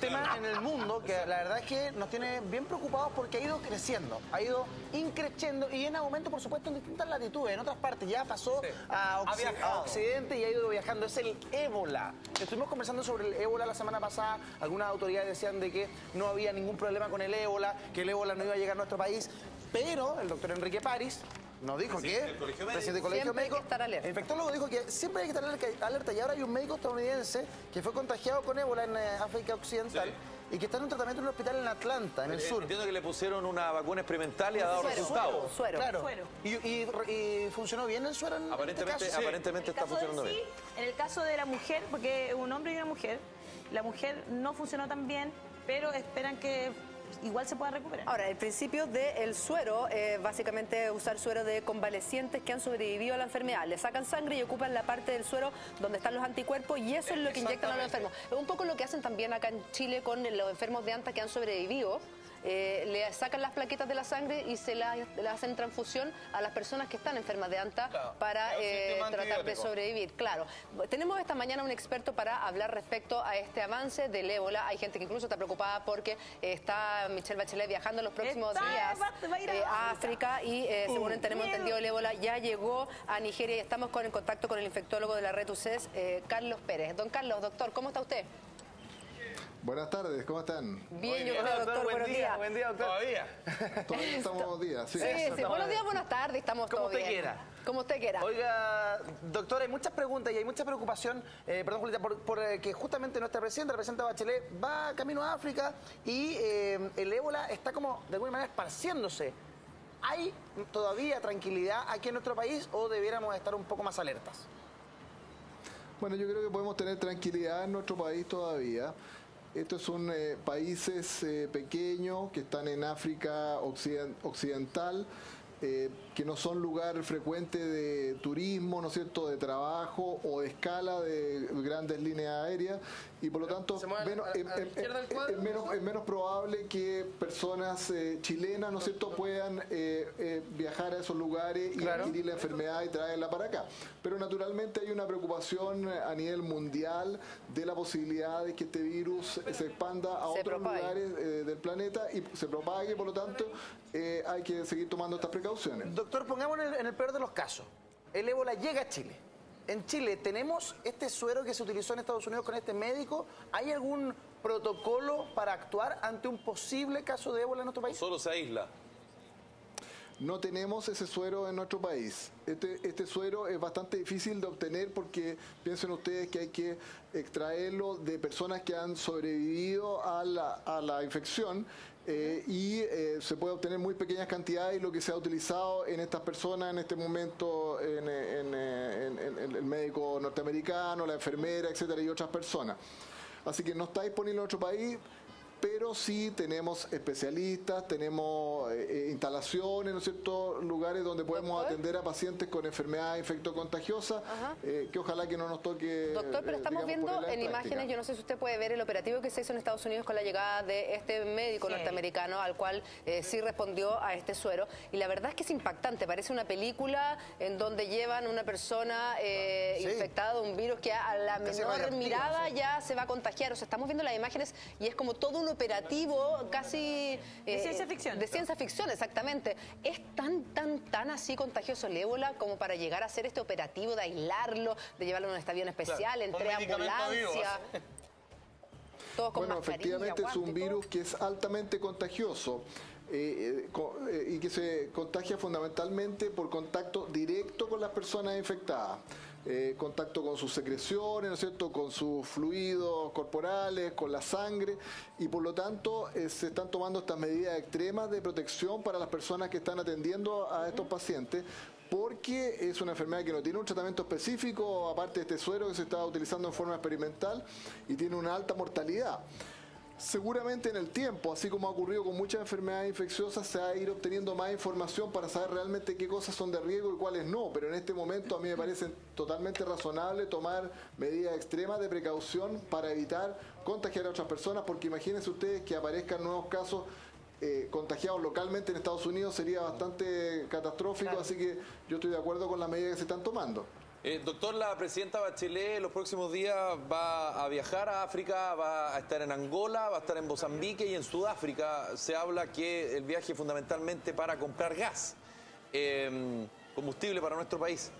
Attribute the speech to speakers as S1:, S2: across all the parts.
S1: tema en el mundo que la verdad es que nos tiene bien preocupados porque ha ido creciendo, ha ido increciendo y en aumento, por supuesto, en distintas latitudes, en otras partes. Ya pasó a Occidente y ha ido viajando. Es el ébola. Estuvimos conversando sobre el ébola la semana pasada. Algunas autoridades decían de que no había ningún problema con el ébola, que el ébola no iba a llegar a nuestro país, pero el doctor Enrique París nos dijo que el presidente del Colegio Médico, el infectólogo, dijo que siempre hay que estar alerta. Y ahora hay un médico estadounidense que fue contagiado con ébola en África Occidental y que está en un tratamiento en un hospital en Atlanta, en el sur.
S2: Entiendo que le pusieron una vacuna experimental y ha dado resultados.
S3: Suero.
S1: Claro. ¿Y funcionó bien el suero en
S2: Aparentemente,
S1: este caso?
S2: aparentemente está funcionando bien.
S4: En el caso de la mujer, porque un hombre y una mujer, la mujer no funcionó tan bien, pero esperan que igual se pueda recuperar.
S3: Ahora, el principio del suero, básicamente usar suero de convalecientes que han sobrevivido a la enfermedad. Le sacan sangre y ocupan la parte del suero donde están los anticuerpos y eso es lo que inyectan a los enfermos. Es un poco lo que hacen también acá en Chile con los enfermos de anta que han sobrevivido. Le sacan las plaquetas de la sangre y le hacen transfusión a las personas que están enfermas de anta para tratar de sobrevivir. Claro, tenemos esta mañana un experto para hablar respecto a este avance del ébola. Hay gente que incluso está preocupada porque está Michelle Bachelet viajando los próximos días a África y según tenemos entendido el ébola ya llegó a Nigeria y estamos en contacto con el infectólogo de la red UCES, Carlos Pérez. Don Carlos, doctor, ¿cómo está usted?
S5: Buenas tardes, ¿cómo están?
S3: Bien, yo creo, doctor, buenos días.
S1: Buen día, doctor.
S5: Todavía estamos días, sí.
S3: Sí, buenos días, buenas tardes, estamos todos bien.
S1: Como usted quiera.
S3: Como usted quiera.
S1: Oiga, doctor, hay muchas preguntas y hay mucha preocupación, perdón, Julieta, por que justamente nuestra presidenta, la presidenta Bachelet, va camino a África y el ébola está como, de alguna manera, esparciéndose. ¿Hay todavía tranquilidad aquí en nuestro país o debiéramos estar un poco más alertas?
S5: Bueno, yo creo que podemos tener tranquilidad en nuestro país todavía. Estos son países pequeños que están en África occidental, que no son lugar frecuente de turismo, ¿no es cierto?, de trabajo o de escala de grandes líneas aéreas, y por lo tanto es menos probable que personas chilenas, ¿no es cierto?, puedan viajar a esos lugares y adquirir la enfermedad y traerla para acá. Pero naturalmente hay una preocupación a nivel mundial de la posibilidad de que este virus se expanda a otros lugares del planeta y se propague, por lo tanto hay que seguir tomando estas precauciones.
S1: Doctor, pongámonos en el peor de los casos. El ébola llega a Chile. En Chile, ¿tenemos este suero que se utilizó en Estados Unidos con este médico? ¿Hay algún protocolo para actuar ante un posible caso de ébola en nuestro país?
S2: ¿Solo se aísla?
S5: No tenemos ese suero en nuestro país. Este suero es bastante difícil de obtener porque piensen ustedes que hay que extraerlo de personas que han sobrevivido a la infección y se puede obtener muy pequeñas cantidades, y lo que se ha utilizado en estas personas en este momento en el médico norteamericano, la enfermera, etcétera, y otras personas. Así que no está disponible en nuestro país. Pero sí tenemos especialistas, tenemos instalaciones, ¿no es cierto?, lugares donde podemos atender a pacientes con enfermedades infectocontagiosas, que ojalá que no nos toque.
S3: Doctor, pero estamos viendo en imágenes, yo no sé si usted puede ver el operativo que se hizo en Estados Unidos con la llegada de este médico norteamericano, al cual sí respondió a este suero, y la verdad es que es impactante, parece una película en donde llevan una persona infectada de un virus que a la menor mirada ya se va a contagiar. O sea, estamos viendo las imágenes y es como todo un operativo casi
S4: de ciencia ficción.
S3: De ciencia ficción, exactamente. ¿Es tan así contagioso el ébola como para llegar a hacer este operativo de aislarlo, de llevarlo en un avión especial, entre ambulancia? Todos con mascarilla,
S5: efectivamente es un virus que es altamente contagioso y que se contagia fundamentalmente por contacto directo con las personas infectadas. Contacto con sus secreciones, ¿no es cierto?, con sus fluidos corporales, con la sangre, y por lo tanto se están tomando estas medidas extremas de protección para las personas que están atendiendo a estos pacientes, porque es una enfermedad que no tiene un tratamiento específico, aparte de este suero que se está utilizando en forma experimental, y tiene una alta mortalidad. Seguramente en el tiempo, así como ha ocurrido con muchas enfermedades infecciosas, se va a ir obteniendo más información para saber realmente qué cosas son de riesgo y cuáles no, pero en este momento a mí me parece totalmente razonable tomar medidas extremas de precaución para evitar contagiar a otras personas, porque imagínense ustedes que aparezcan nuevos casos contagiados localmente en Estados Unidos, sería bastante catastrófico, así que yo estoy de acuerdo con las medidas que se están tomando.
S2: Doctor, la presidenta Bachelet los próximos días va a viajar a África, va a estar en Angola, va a estar en Mozambique y en Sudáfrica. Se habla que el viaje es fundamentalmente para comprar gas, combustible para nuestro país.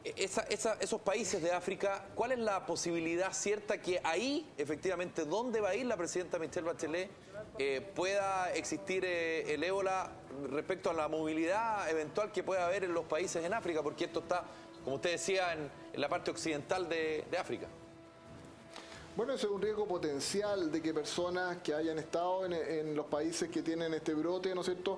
S2: Esos países de África, ¿cuál es la posibilidad cierta que ahí, efectivamente, donde va a ir la presidenta Michelle Bachelet, pueda existir el ébola respecto a la movilidad eventual que pueda haber en los países en África? Porque esto está, como usted decía, en la parte occidental de África.
S5: Bueno, eso es un riesgo potencial de que personas que hayan estado en los países que tienen este brote, ¿no es cierto?,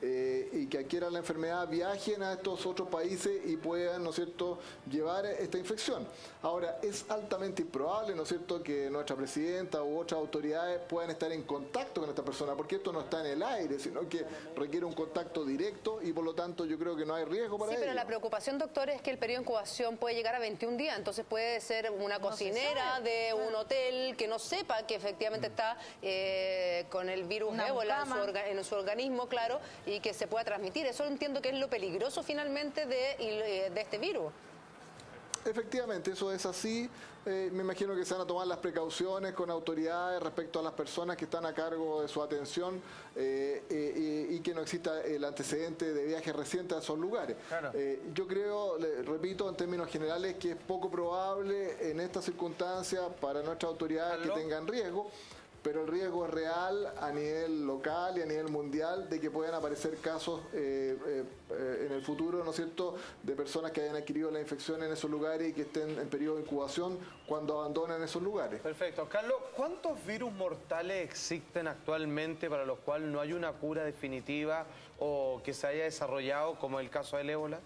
S5: y que adquieran la enfermedad, viajen a estos otros países y puedan, ¿no es cierto?, llevar esta infección. Ahora, es altamente improbable, ¿no es cierto?, que nuestra presidenta u otras autoridades puedan estar en contacto con esta persona, porque esto no está en el aire, sino que requiere un contacto directo y por lo tanto yo creo que no hay riesgo para ello.
S3: Sí, pero la preocupación, doctor, es que el periodo de incubación puede llegar a 21 días, entonces puede ser una cocinera de un hotel que no sepa que efectivamente está con el virus ébola en su organismo, claro, y que se pueda transmitir. Eso entiendo que es lo peligroso finalmente de este virus.
S5: Efectivamente, eso es así. Me imagino que se van a tomar las precauciones con autoridades respecto a las personas que están a cargo de su atención y que no exista el antecedente de viajes recientes a esos lugares. Claro. Yo creo, repito, en términos generales, que es poco probable en estas circunstancias para nuestras autoridades que tengan riesgo, pero el riesgo es real a nivel local y a nivel mundial de que puedan aparecer casos en el futuro, ¿no es cierto?, de personas que hayan adquirido la infección en esos lugares y que estén en periodo de incubación cuando abandonan esos lugares.
S6: Perfecto. Carlos, ¿cuántos virus mortales existen actualmente para los cuales no hay una cura definitiva o que se haya desarrollado, como el caso del ébola?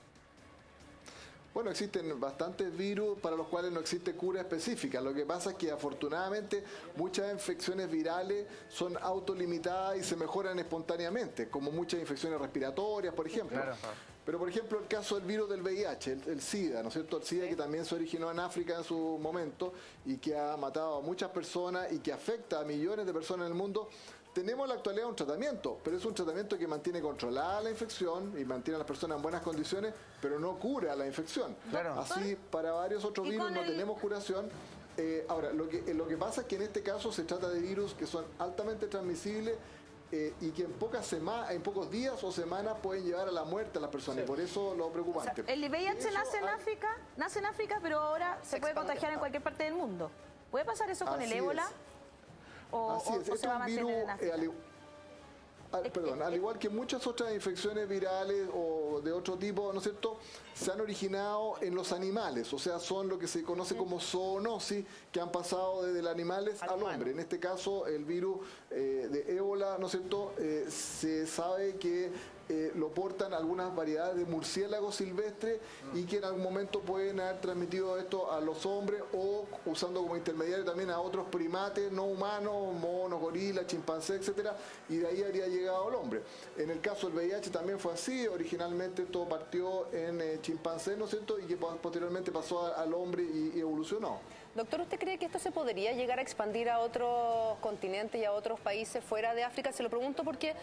S5: Bueno, existen bastantes virus para los cuales no existe cura específica. Lo que pasa es que afortunadamente muchas infecciones virales son autolimitadas y se mejoran espontáneamente, como muchas infecciones respiratorias, por ejemplo. Claro. Pero, por ejemplo, el caso del virus del VIH, el SIDA, ¿no es cierto? El SIDA que también se originó en África en su momento y que ha matado a muchas personas y que afecta a millones de personas en el mundo. Tenemos en la actualidad un tratamiento, pero es un tratamiento que mantiene controlada la infección y mantiene a las personas en buenas condiciones, pero no cura la infección. Claro. Así, para varios otros virus no tenemos curación. Ahora, lo que pasa es que en este caso se trata de virus que son altamente transmisibles y que en pocos días o semanas pueden llevar a la muerte a las personas. Sí. Y por eso lo preocupante.
S4: O sea, el VIH nace en África, pero ahora se puede contagiar en cualquier parte del mundo. ¿Puede pasar eso con el ébola?
S5: Así es,
S4: se va a mantener en África.
S5: Al igual que muchas otras infecciones virales o de otro tipo, ¿no es cierto?, se han originado en los animales, o sea, son lo que se conoce como zoonosis, que han pasado desde los animales al hombre. En este caso, el virus de ébola, ¿no es cierto?, se sabe que lo portan algunas variedades de murciélagos silvestres y que en algún momento pueden haber transmitido esto a los hombres o usando como intermediario también a otros primates no humanos, monos, gorilas, chimpancés, etcétera, y de ahí habría llegado al hombre. En el caso del VIH también fue así, originalmente todo partió en chimpancés, ¿no es cierto?, y que posteriormente pasó al hombre y evolucionó.
S3: Doctor, ¿usted cree que esto se podría llegar a expandir a otros continentes y a otros países fuera de África? Se lo pregunto porque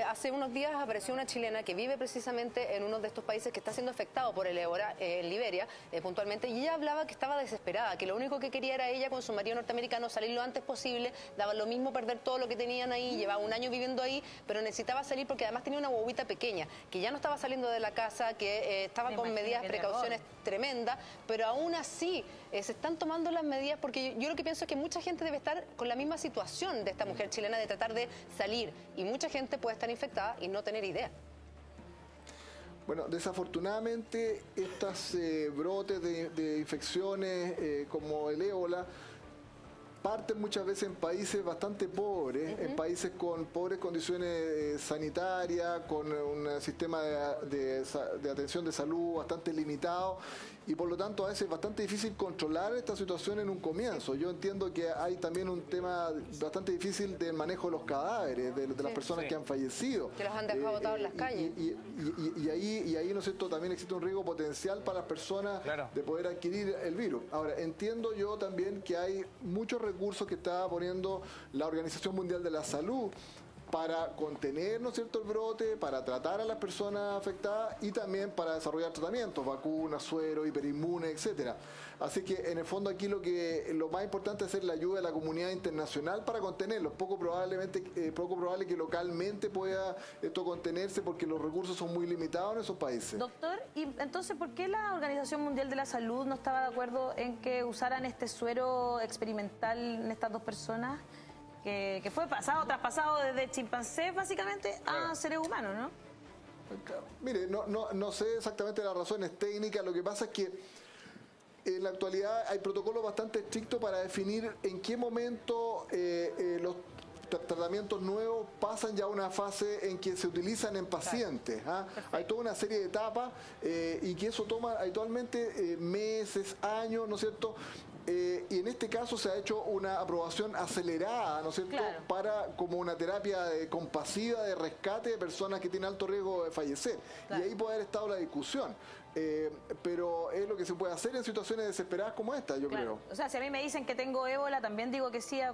S3: hace unos días apareció una chilena que vive precisamente en uno de estos países que está siendo afectado por el ébola, en Liberia, puntualmente, y ella hablaba que estaba desesperada, que lo único que quería era ella con su marido norteamericano salir lo antes posible, daba lo mismo perder todo lo que tenían ahí, llevaba un año viviendo ahí, pero necesitaba salir porque además tenía una guaguita pequeña, que ya no estaba saliendo de la casa, que estaba con medidas, precauciones tremendas, pero aún así se están tomando las medidas, porque yo lo que pienso es que mucha gente debe estar con la misma situación de esta mujer chilena de tratar de salir, y mucha gente puede estar infectada y no tener idea.
S5: Bueno, desafortunadamente estos brotes de infecciones como el ébola parten muchas veces en países bastante pobres, en países con pobres condiciones sanitarias, con un sistema de atención de salud bastante limitado, y por lo tanto a veces es bastante difícil controlar esta situación en un comienzo. Yo entiendo que hay también un tema bastante difícil del manejo de los cadáveres, de las personas que han fallecido.
S3: Que los han dejado botados en las calles.
S5: Y ahí, ¿no es cierto?, también existe un riesgo potencial para las personas de poder adquirir el virus. Ahora, entiendo yo también que hay muchos recursos que está poniendo la Organización Mundial de la Salud para contener, ¿no es cierto?, el brote, para tratar a las personas afectadas y también para desarrollar tratamientos, vacunas, suero, hiperinmune, etcétera. Así que en el fondo aquí lo más importante es hacer la ayuda de la comunidad internacional para contenerlo. Poco probable que localmente pueda esto contenerse porque los recursos son muy limitados en esos países.
S4: Doctor, y entonces, ¿por qué la Organización Mundial de la Salud no estaba de acuerdo en que usaran este suero experimental en estas dos personas? Que fue traspasado desde chimpancés básicamente a seres humanos, ¿no?
S5: Mire, no sé exactamente las razones técnicas, lo que pasa es que en la actualidad hay protocolos bastante estrictos para definir en qué momento los tratamientos nuevos pasan ya a una fase en que se utilizan en pacientes. Hay toda una serie de etapas y que eso toma habitualmente meses, años, ¿no es cierto? Y en este caso se ha hecho una aprobación acelerada, ¿no es cierto?, para como una terapia compasiva de rescate de personas que tienen alto riesgo de fallecer. Y ahí puede haber estado la discusión. Pero es lo que se puede hacer en situaciones desesperadas como esta, yo creo.
S4: O sea, si a mí me dicen que tengo ébola, también digo que sí a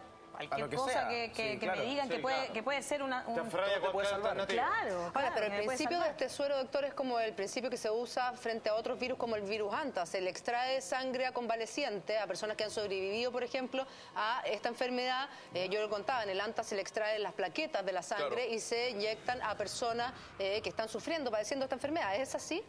S4: cualquier cosa que me digan que puede ser un...
S6: Te puede salvar.
S4: Claro.
S3: Ahora, pero el principio de este suero, doctor, es como el principio que se usa frente a otros virus como el virus Anta. Se le extrae sangre a convaleciente, a personas que han sobrevivido, por ejemplo, a esta enfermedad. Yo lo contaba, en el Anta se le extraen las plaquetas de la sangre y se inyectan a personas que están sufriendo, padeciendo esta enfermedad. ¿Es así?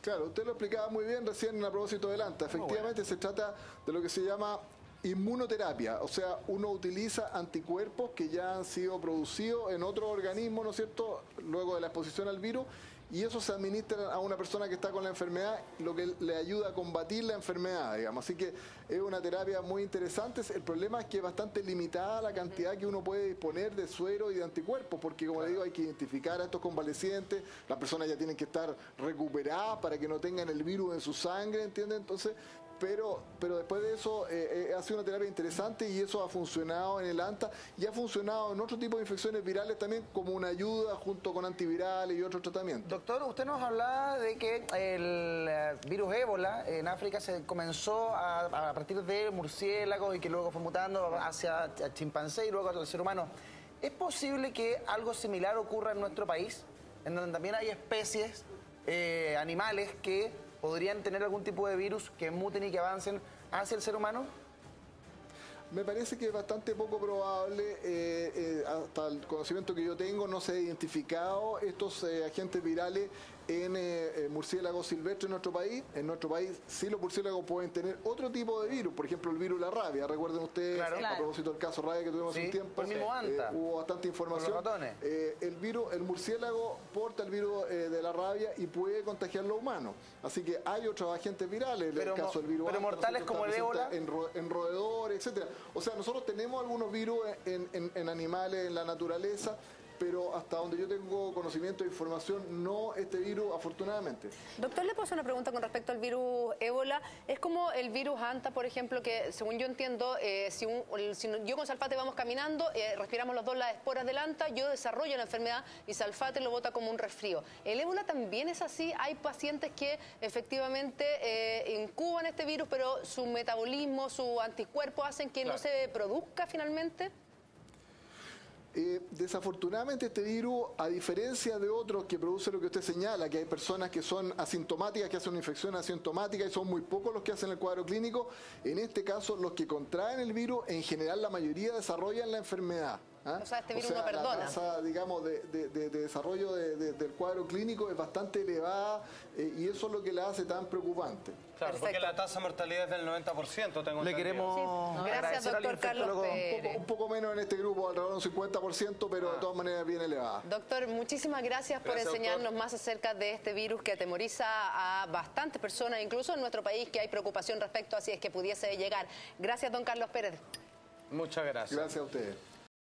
S5: Claro, usted lo explicaba muy bien recién a propósito del Anta. Efectivamente se trata de lo que se llama inmunoterapia, o sea, uno utiliza anticuerpos que ya han sido producidos en otro organismo, ¿no es cierto?, luego de la exposición al virus, y eso se administra a una persona que está con la enfermedad, lo que le ayuda a combatir la enfermedad, digamos. Así que es una terapia muy interesante. El problema es que es bastante limitada la cantidad que uno puede disponer de suero y de anticuerpos, porque como le digo, hay que identificar a estos convalecientes, las personas ya tienen que estar recuperadas para que no tengan el virus en su sangre, ¿entienden? Entonces, pero después de eso ha sido una terapia interesante y eso ha funcionado en el Anta y ha funcionado en otro tipo de infecciones virales también como una ayuda junto con antivirales y otros tratamientos.
S1: Doctor, usted nos hablaba de que el virus ébola en África se comenzó a partir de murciélagos y que luego fue mutando hacia chimpancé y luego al ser humano. ¿Es posible que algo similar ocurra en nuestro país, en donde también hay especies animales que podrían tener algún tipo de virus que muten y que avancen hacia el ser humano?
S5: Me parece que es bastante poco probable, hasta el conocimiento que yo tengo, no se ha identificado estos agentes virales en murciélagos silvestres en nuestro país. En nuestro país sí los murciélagos pueden tener otro tipo de virus, por ejemplo el virus de la rabia. Recuerden ustedes, a propósito del caso rabia que tuvimos hace un tiempo,
S1: el mismo Anta,
S5: hubo bastante información.
S1: Los ratones.
S5: El murciélago porta el virus de la rabia y puede contagiar a los humanos. Así que hay otros agentes virales, el caso del virus
S1: pero
S5: Anta,
S1: mortales como el ébola.
S5: En roedores, etcétera. O sea, nosotros tenemos algunos virus en animales, en la naturaleza, pero hasta donde yo tengo conocimiento e información, no este virus, afortunadamente.
S3: Doctor, le puedo hacer una pregunta con respecto al virus ébola. Es como el virus Anta, por ejemplo, que según yo entiendo, si yo con Salfate vamos caminando, respiramos los dos las esporas del Anta, yo desarrollo la enfermedad y Salfate lo bota como un resfrío. ¿El ébola también es así? Hay pacientes que efectivamente incuban este virus, pero su metabolismo, su anticuerpo hacen que no se produzca finalmente.
S5: Desafortunadamente este virus, a diferencia de otros que produce lo que usted señala, que hay personas que son asintomáticas, que hacen una infección asintomática y son muy pocos los que hacen el cuadro clínico, en este caso los que contraen el virus, en general la mayoría desarrollan la enfermedad.
S3: O sea, este virus no perdona.
S5: La tasa, digamos, de desarrollo del cuadro clínico es bastante elevada y eso es lo que la hace tan preocupante.
S6: Claro, porque la tasa de mortalidad es del 90%, tengo
S1: Le queremos
S3: Gracias, doctor Carlos Pérez.
S5: Un poco menos en este grupo, alrededor de un 50%, pero de todas maneras bien elevada.
S3: Doctor, muchísimas gracias por enseñarnos más acerca de este virus que atemoriza a bastantes personas, incluso en nuestro país, que hay preocupación respecto a si es que pudiese llegar. Gracias, don Carlos Pérez.
S6: Muchas gracias.
S5: Gracias a ustedes.